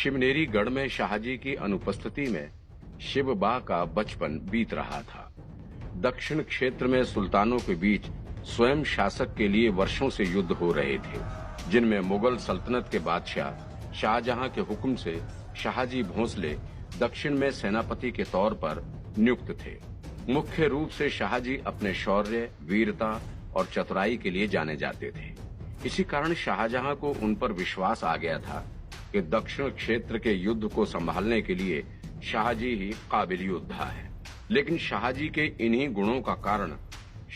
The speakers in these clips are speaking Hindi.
शिवनेरी गढ़ में शाहजी की अनुपस्थिति में शिवबा का बचपन बीत रहा था। दक्षिण क्षेत्र में सुल्तानों के बीच स्वयं शासक के लिए वर्षों से युद्ध हो रहे थे, जिनमें मुगल सल्तनत के बादशाह शाहजहां के हुक्म से शाहजी भोंसले दक्षिण में सेनापति के तौर पर नियुक्त थे। मुख्य रूप से शाहजी अपने शौर्य, वीरता और चतुराई के लिए जाने जाते थे। इसी कारण शाहजहां को उन पर विश्वास आ गया था कि दक्षिण क्षेत्र के युद्ध को संभालने के लिए शाहजी ही काबिल योद्धा है। लेकिन शाहजी के इन्हीं गुणों का कारण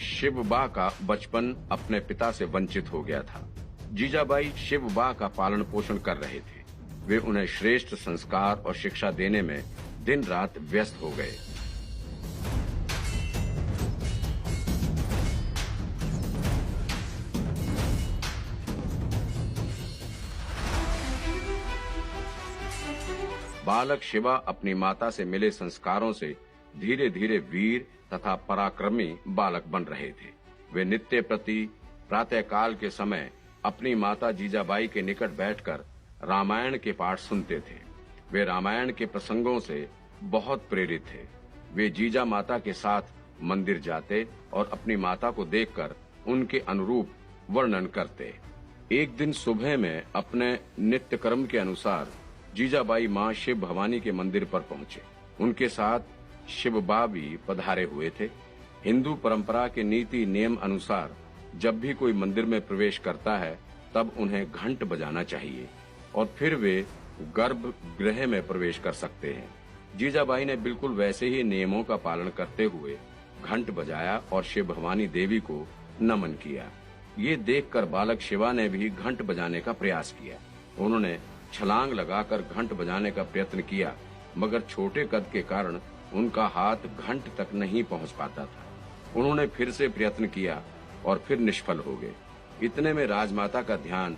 शिवबा का बचपन अपने पिता से वंचित हो गया था। जीजाबाई शिवबा का पालन पोषण कर रहे थे। वे उन्हें श्रेष्ठ संस्कार और शिक्षा देने में दिन रात व्यस्त हो गए। बालक शिवा अपनी माता से मिले संस्कारों से धीरे धीरे वीर तथा पराक्रमी बालक बन रहे थे। वे नित्य प्रति प्रातःकाल के समय अपनी माता जीजाबाई के निकट बैठकर रामायण के पाठ सुनते थे। वे रामायण के प्रसंगों से बहुत प्रेरित थे। वे जीजा माता के साथ मंदिर जाते और अपनी माता को देखकर उनके अनुरूप वर्णन करते। एक दिन सुबह में अपने नित्य कर्म के अनुसार जीजाबाई मां शिव भवानी के मंदिर पर पहुंचे। उनके साथ शिवबा भी पधारे हुए थे। हिंदू परंपरा के नीति नियम अनुसार जब भी कोई मंदिर में प्रवेश करता है तब उन्हें घंट बजाना चाहिए और फिर वे गर्भगृह में प्रवेश कर सकते हैं। जीजाबाई ने बिल्कुल वैसे ही नियमों का पालन करते हुए घंट बजाया और शिव भवानी देवी को नमन किया। ये देखकर बालक शिवा ने भी घंट बजाने का प्रयास किया। उन्होंने छलांग लगाकर घंट बजाने का प्रयत्न किया, मगर छोटे कद के कारण उनका हाथ घंट तक नहीं पहुंच पाता था। उन्होंने फिर से प्रयत्न किया और फिर निष्फल हो गए। इतने में राजमाता का ध्यान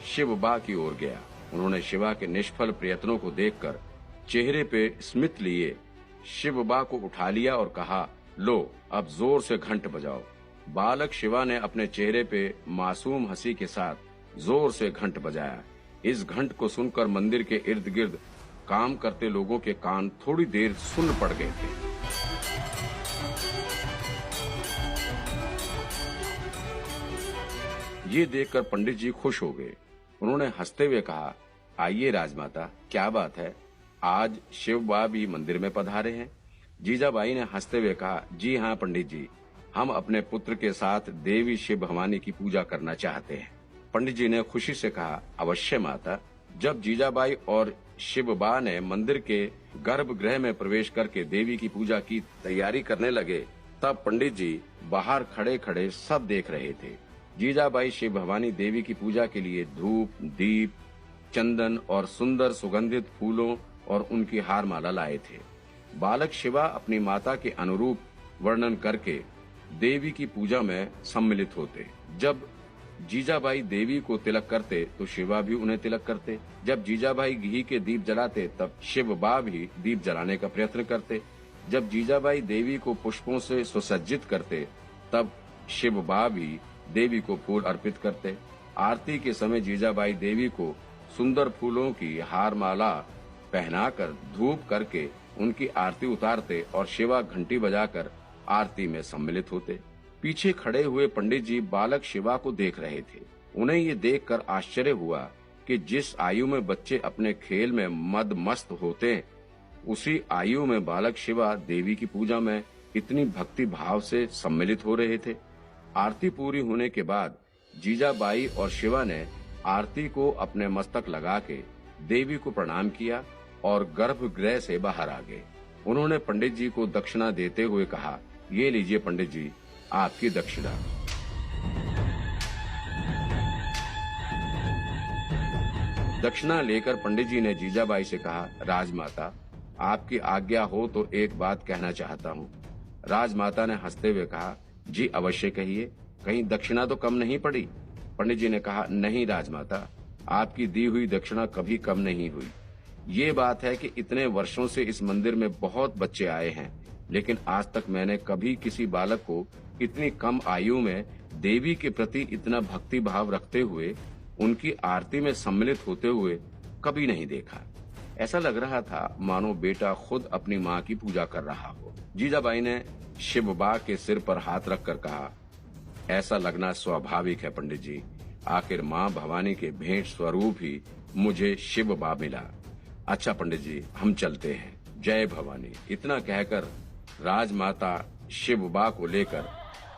शिवबा की ओर गया। उन्होंने शिवा के निष्फल प्रयत्नों को देखकर चेहरे पे स्मित लिए शिवबा को उठा लिया और कहा, लो अब जोर से घंट बजाओ। बालक शिवा ने अपने चेहरे पे मासूम हंसी के साथ जोर से घंट बजाया। इस घंट को सुनकर मंदिर के इर्द गिर्द काम करते लोगों के कान थोड़ी देर सुन्न पड़ गए थे। ये देखकर पंडित जी खुश हो गए। उन्होंने हंसते हुए कहा, आइए राजमाता, क्या बात है, आज शिवबा भी मंदिर में पधारे हैं। जीजाबाई ने हंसते हुए कहा, जी हाँ पंडित जी, हम अपने पुत्र के साथ देवी शिव भवानी की पूजा करना चाहते हैं। पंडित जी ने खुशी से कहा, अवश्य माता। जब जीजाबाई और शिवबा ने मंदिर के गर्भगृह में प्रवेश करके देवी की पूजा की तैयारी करने लगे, तब पंडित जी बाहर खड़े खड़े सब देख रहे थे। जीजाबाई शिव भवानी देवी की पूजा के लिए धूप, दीप, चंदन और सुंदर सुगंधित फूलों और उनकी हार माला लाए थे। बालक शिवा अपनी माता के अनुरूप वर्णन करके देवी की पूजा में सम्मिलित होते। जब जीजाबाई देवी को तिलक करते तो शिवा भी उन्हें तिलक करते। जब जीजाबाई घी के दीप जलाते तब शिवबा भी दीप जलाने का प्रयत्न करते। जब जीजाबाई देवी को पुष्पों से सुसज्जित करते तब शिवबा भी देवी को फूल अर्पित करते। आरती के समय जीजाबाई देवी को सुंदर फूलों की हार माला पहनाकर धूप करके उनकी आरती उतारते और शिवा घंटी बजाकर आरती में सम्मिलित होते। पीछे खड़े हुए पंडित जी बालक शिवा को देख रहे थे। उन्हें ये देखकर आश्चर्य हुआ कि जिस आयु में बच्चे अपने खेल में मद मस्त होते, उसी आयु में बालक शिवा देवी की पूजा में इतनी भक्ति भाव से सम्मिलित हो रहे थे। आरती पूरी होने के बाद जीजाबाई और शिवा ने आरती को अपने मस्तक लगा के देवी को प्रणाम किया और गर्भगृह से बाहर आ गए। उन्होंने पंडित जी को दक्षिणा देते हुए कहा, ये लीजिए पंडित जी, आपकी दक्षिणा। दक्षिणा लेकर पंडित जी ने जीजाबाई से कहा, राजमाता, आपकी आज्ञा हो तो एक बात कहना चाहता हूँ। राजमाता ने हंसते हुए कहा, जी अवश्य कहिए, कहीं दक्षिणा तो कम नहीं पड़ी। पंडित जी ने कहा, नहीं राजमाता, आपकी दी हुई दक्षिणा कभी कम नहीं हुई। ये बात है कि इतने वर्षों से इस मंदिर में बहुत बच्चे आए हैं, लेकिन आज तक मैंने कभी किसी बालक को इतनी कम आयु में देवी के प्रति इतना भक्ति भाव रखते हुए उनकी आरती में सम्मिलित होते हुए कभी नहीं देखा। ऐसा लग रहा था मानो बेटा खुद अपनी माँ की पूजा कर रहा हो। जीजाबाई ने शिवबा के सिर पर हाथ रखकर कहा, ऐसा लगना स्वाभाविक है पंडित जी। आखिर माँ भवानी के भेंट स्वरूप ही मुझे शिवबा मिला। अच्छा पंडित जी, हम चलते हैं। जय भवानी। इतना कहकर राजमाता शिवबा को लेकर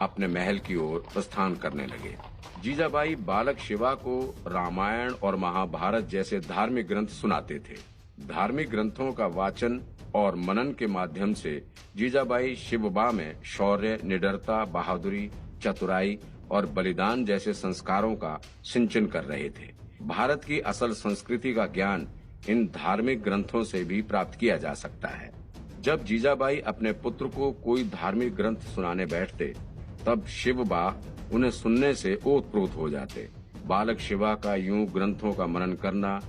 अपने महल की ओर प्रस्थान करने लगे। जीजाबाई बालक शिवा को रामायण और महाभारत जैसे धार्मिक ग्रंथ सुनाते थे। धार्मिक ग्रंथों का वाचन और मनन के माध्यम से जीजाबाई शिवबा में शौर्य, निडरता, बहादुरी, चतुराई और बलिदान जैसे संस्कारों का सिंचन कर रहे थे। भारत की असल संस्कृति का ज्ञान इन धार्मिक ग्रंथों से भी प्राप्त किया जा सकता है। जब जीजाबाई अपने पुत्र को कोई धार्मिक ग्रंथ सुनाने बैठते, तब शिवबा उन्हें सुनने से ओतप्रोत हो जाते। बालक शिवा का यूं ग्रंथों का मनन करना,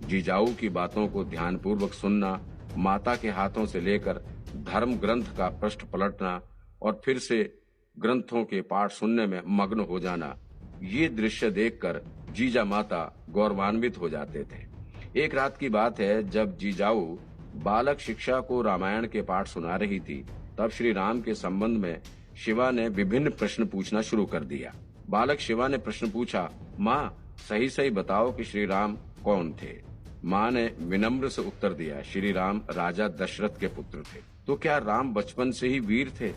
जीजाऊ की बातों को ध्यानपूर्वक सुनना, माता के हाथों से लेकर धर्म ग्रंथ का पृष्ठ पलटना और फिर से ग्रंथों के पाठ सुनने में मग्न हो जाना, ये दृश्य देखकर जीजा माता गौरवान्वित हो जाते थे। एक रात की बात है, जब जीजाऊ बालक शिक्षा को रामायण के पाठ सुना रही थी, तब श्री राम के संबंध में शिवा ने विभिन्न प्रश्न पूछना शुरू कर दिया। बालक शिवा ने प्रश्न पूछा, माँ सही सही बताओ कि श्री राम कौन थे? माँ ने विनम्र से उत्तर दिया, श्री राम राजा दशरथ के पुत्र थे। तो क्या राम बचपन से ही वीर थे?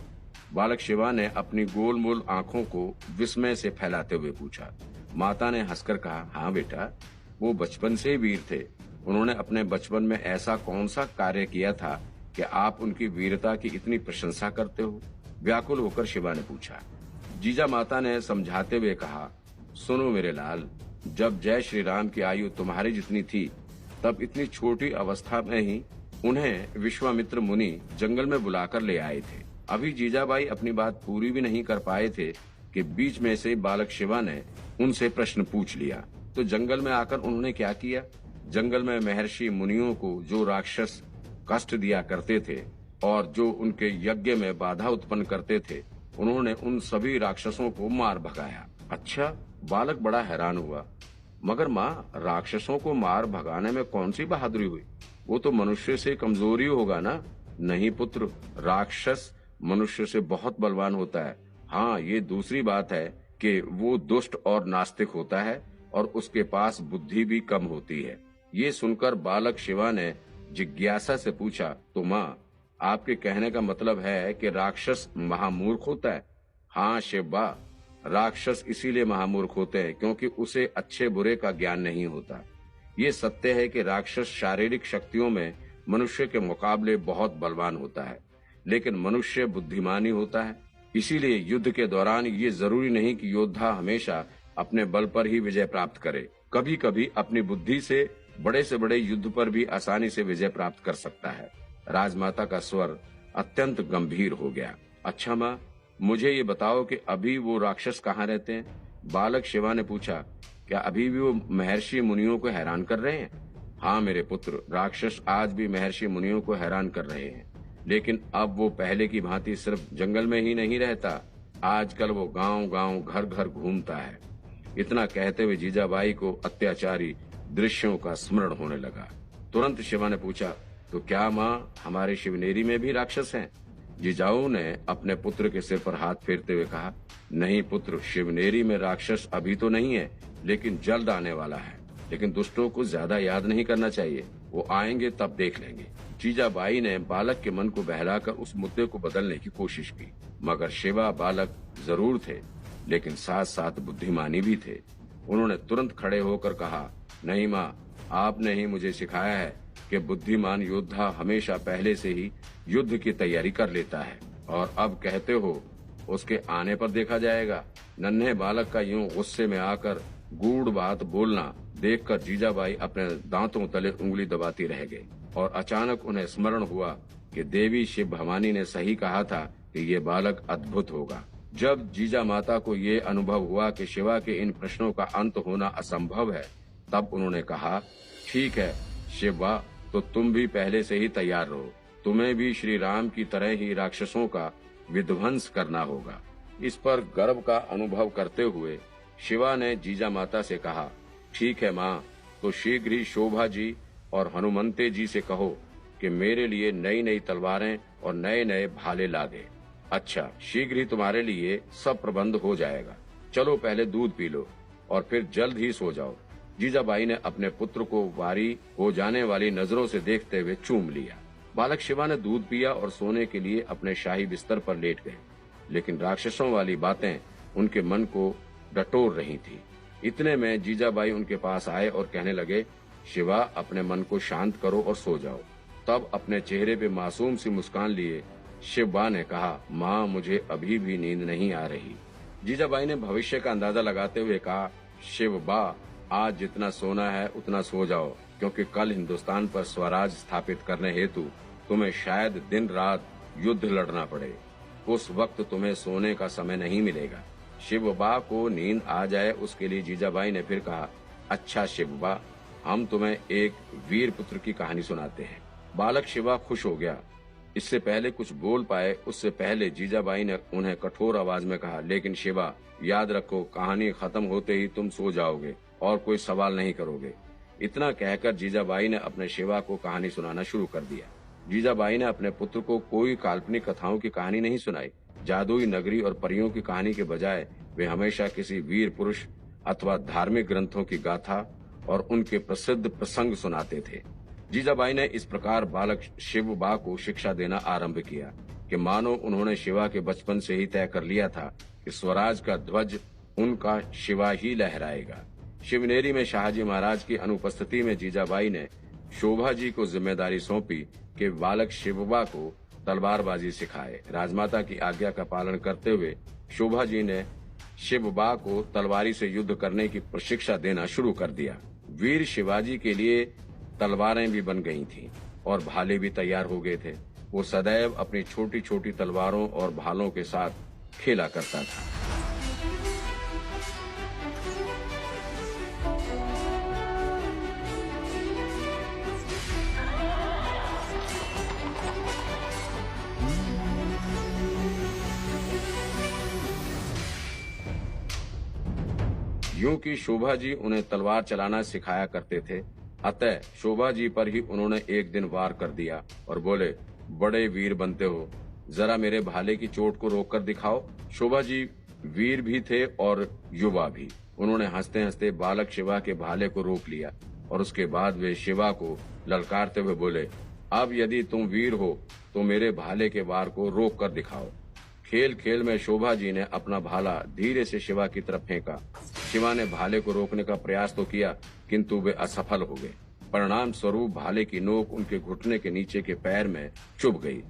बालक शिवा ने अपनी गोलमोल आंखों को विस्मय से फैलाते हुए पूछा। माता ने हंसकर कहा, हाँ बेटा, वो बचपन से ही वीर थे। उन्होंने अपने बचपन में ऐसा कौन सा कार्य किया था कि आप उनकी वीरता की इतनी प्रशंसा करते हो? व्याकुल होकर शिवा ने पूछा। जीजा माता ने समझाते हुए कहा, सुनो मेरे लाल, जब जय श्री राम की आयु तुम्हारी जितनी थी, तब इतनी छोटी अवस्था में ही उन्हें विश्वामित्र मुनि जंगल में बुलाकर ले आए थे। अभी जीजाबाई अपनी बात पूरी भी नहीं कर पाए थे कि बीच में से बालक शिवा ने उनसे प्रश्न पूछ लिया। तो जंगल में आकर उन्होंने क्या किया? जंगल में महर्षि मुनियों को जो राक्षस कष्ट दिया करते थे और जो उनके यज्ञ में बाधा उत्पन्न करते थे, उन्होंने उन सभी राक्षसों को मार भगाया। अच्छा, बालक बड़ा हैरान हुआ। मगर माँ, राक्षसों को मार भगाने में कौन सी बहादुरी हुई? वो तो मनुष्य से कमजोरी होगा ना? नहीं पुत्र, राक्षस मनुष्य से बहुत बलवान होता है। हाँ, ये दूसरी बात है कि वो दुष्ट और नास्तिक होता है और उसके पास बुद्धि भी कम होती है। ये सुनकर बालक शिवा ने जिज्ञासा से पूछा, तो माँ, आपके कहने का मतलब है कि राक्षस महामूर्ख होता है? हाँ शिवबा, राक्षस इसीलिए महामूर्ख होते हैं क्योंकि उसे अच्छे बुरे का ज्ञान नहीं होता। ये सत्य है कि राक्षस शारीरिक शक्तियों में मनुष्य के मुकाबले बहुत बलवान होता है, लेकिन मनुष्य बुद्धिमानी होता है। इसीलिए युद्ध के दौरान ये जरूरी नहीं कि योद्धा हमेशा अपने बल पर ही विजय प्राप्त करे। कभी कभी अपनी बुद्धि से बड़े युद्ध पर भी आसानी से विजय प्राप्त कर सकता है। राजमाता का स्वर अत्यंत गंभीर हो गया। अच्छा माँ, मुझे ये बताओ कि अभी वो राक्षस कहाँ रहते हैं? बालक शिवा ने पूछा। क्या अभी भी वो महर्षि मुनियों को हैरान कर रहे हैं? हाँ मेरे पुत्र, राक्षस आज भी महर्षि मुनियों को हैरान कर रहे हैं, लेकिन अब वो पहले की भांति सिर्फ जंगल में ही नहीं रहता। आजकल वो गांव-गांव, घर-घर घूमता है। इतना कहते हुए जीजाबाई को अत्याचारी दृश्यों का स्मरण होने लगा। तुरंत शिवा ने पूछा, तो क्या माँ, हमारे शिवनेरी में भी राक्षस हैं? जीजाऊ ने अपने पुत्र के सिर पर हाथ फेरते हुए कहा, नहीं पुत्र, शिवनेरी में राक्षस अभी तो नहीं है, लेकिन जल्द आने वाला है। लेकिन दुष्टों को ज्यादा याद नहीं करना चाहिए, वो आएंगे तब देख लेंगे। जीजाबाई ने बालक के मन को बहलाकर उस मुद्दे को बदलने की कोशिश की, मगर शिवा बालक जरूर थे, लेकिन साथ साथ बुद्धिमानी भी थे। उन्होंने तुरंत खड़े होकर कहा, नहीं माँ, आपने ही मुझे सिखाया है कि बुद्धिमान योद्धा हमेशा पहले से ही युद्ध की तैयारी कर लेता है, और अब कहते हो उसके आने पर देखा जाएगा। नन्हे बालक का यूं गुस्से में आकर गूढ़ बात बोलना देखकर जीजाबाई अपने दांतों तले उंगली दबाती रह गई, और अचानक उन्हें स्मरण हुआ कि देवी शिव भवानी ने सही कहा था कि ये बालक अद्भुत होगा। जब जीजा माता को ये अनुभव हुआ कि शिवा के इन प्रश्नों का अंत होना असंभव है, तब उन्होंने कहा, ठीक है शिवा, तो तुम भी पहले से ही तैयार रहो। तुम्हें भी श्री राम की तरह ही राक्षसों का विध्वंस करना होगा। इस पर गर्व का अनुभव करते हुए शिवा ने जीजा माता से कहा, ठीक है माँ, तो शीघ्र ही शोभा जी और हनुमंते जी से कहो कि मेरे लिए नई नई तलवारें और नए नए भाले ला दे। अच्छा, शीघ्र ही तुम्हारे लिए सब प्रबंध हो जाएगा। चलो पहले दूध पी लो और फिर जल्द ही सो जाओ। जीजाबाई ने अपने पुत्र को वारी हो जाने वाली नजरों से देखते हुए चूम लिया। बालक शिवा ने दूध पिया और सोने के लिए अपने शाही बिस्तर पर लेट गए, लेकिन राक्षसों वाली बातें उनके मन को डटोर रही थी। इतने में जीजाबाई उनके पास आए और कहने लगे, शिवा, अपने मन को शांत करो और सो जाओ। तब अपने चेहरे पे मासूम सी मुस्कान लिए शिवबा ने कहा, माँ, मुझे अभी भी नींद नहीं आ रही। जीजाबाई ने भविष्य का अंदाजा लगाते हुए कहा, शिवबा, आज जितना सोना है उतना सो जाओ, क्योंकि कल हिंदुस्तान पर स्वराज स्थापित करने हेतु तुम्हें शायद दिन रात युद्ध लड़ना पड़े। उस वक्त तुम्हें सोने का समय नहीं मिलेगा। शिवबा को नींद आ जाए, उसके लिए जीजाबाई ने फिर कहा, अच्छा शिवबा, हम तुम्हें एक वीर पुत्र की कहानी सुनाते हैं। बालक शिवा खुश हो गया। इससे पहले कुछ बोल पाए उससे पहले जीजाबाई ने उन्हें कठोर आवाज में कहा, लेकिन शिवा, याद रखो, कहानी खत्म होते ही तुम सो जाओगे और कोई सवाल नहीं करोगे। इतना कहकर जीजाबाई ने अपने शिवा को कहानी सुनाना शुरू कर दिया। जीजाबाई ने अपने पुत्र को कोई काल्पनिक कथाओं की कहानी नहीं सुनाई। जादुई नगरी और परियों की कहानी के बजाय वे हमेशा किसी वीर पुरुष अथवा धार्मिक ग्रंथों की गाथा और उनके प्रसिद्ध प्रसंग सुनाते थे। जीजाबाई ने इस प्रकार बालक शिवबा को शिक्षा देना आरंभ किया कि मानो उन्होंने शिवा के बचपन से ही तय कर लिया था कि स्वराज का ध्वज उनका शिवा ही लहराएगा। शिवनेरी में शाहजी महाराज की अनुपस्थिति में जीजाबाई ने शोभा जी को जिम्मेदारी सौंपी कि बालक शिवबा को तलवारबाजी सिखाए। राजमाता की आज्ञा का पालन करते हुए शोभा जी ने शिवबा को तलवारी से युद्ध करने की प्रशिक्षा देना शुरू कर दिया। वीर शिवाजी के लिए तलवारें भी बन गई थीं और भाले भी तैयार हो गए थे। वो सदैव अपनी छोटी छोटी तलवारों और भालों के साथ खेला करता था। यूं कि शोभा जी उन्हें तलवार चलाना सिखाया करते थे, अतः शोभा जी पर ही उन्होंने एक दिन वार कर दिया और बोले, बड़े वीर बनते हो, जरा मेरे भाले की चोट को रोक कर दिखाओ। शोभा जी वीर भी थे और युवा भी। उन्होंने हंसते हंसते बालक शिवा के भाले को रोक लिया और उसके बाद वे शिवा को ललकारते हुए बोले, अब यदि तुम वीर हो तो मेरे भाले के वार को रोक कर दिखाओ। खेल खेल में शोभा जी ने अपना भाला धीरे से शिवा की तरफ फेंका। शिवा ने भाले को रोकने का प्रयास तो किया, किंतु वे असफल हो गए। परिणाम स्वरूप भाले की नोक उनके घुटने के नीचे के पैर में चुभ गई।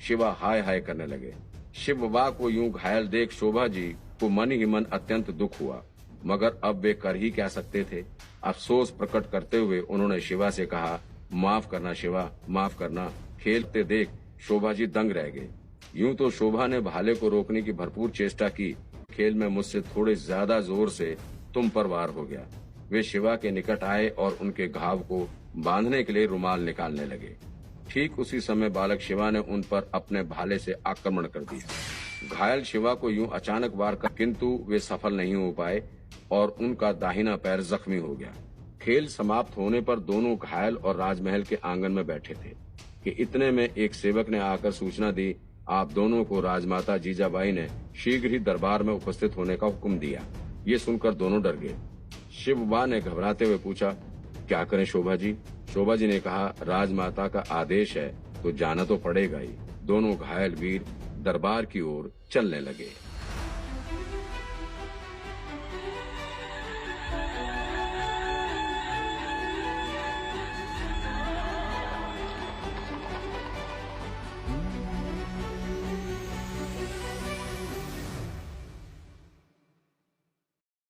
शिवा हाय हाय करने लगे। शिवबा को यूं घायल देख शोभा जी को मन ही मन अत्यंत दुख हुआ, मगर अब वे कर ही क्या सकते थे। अफसोस प्रकट करते हुए उन्होंने शिवा से कहा, माफ करना शिवा, माफ करना। खेलते देख शोभा जी दंग रह गए। यूं तो शोभा ने भाले को रोकने की भरपूर चेष्टा की। खेल में मुझसे थोड़े ज्यादा जोर से तुम पर वार हो गया। वे शिवा के निकट आए और उनके घाव को बांधने के लिए रुमाल निकालने लगे। ठीक उसी समय बालक शिवा ने उन पर अपने भाले से आक्रमण कर दिया। घायल शिवा को यूं अचानक वार कर, किंतु वे सफल नहीं हो पाए और उनका दाहिना पैर जख्मी हो गया। खेल समाप्त होने पर दोनों घायल और राजमहल के आंगन में बैठे थे कि इतने में एक सेवक ने आकर सूचना दी, आप दोनों को राजमाता जीजाबाई ने शीघ्र ही दरबार में उपस्थित होने का हुक्म दिया। ये सुनकर दोनों डर गए। शिवबा ने घबराते हुए पूछा, क्या करें शोभा जी? शोभा जी ने कहा, राजमाता का आदेश है तो जाना तो पड़ेगा ही। दोनों घायल वीर दरबार की ओर चलने लगे।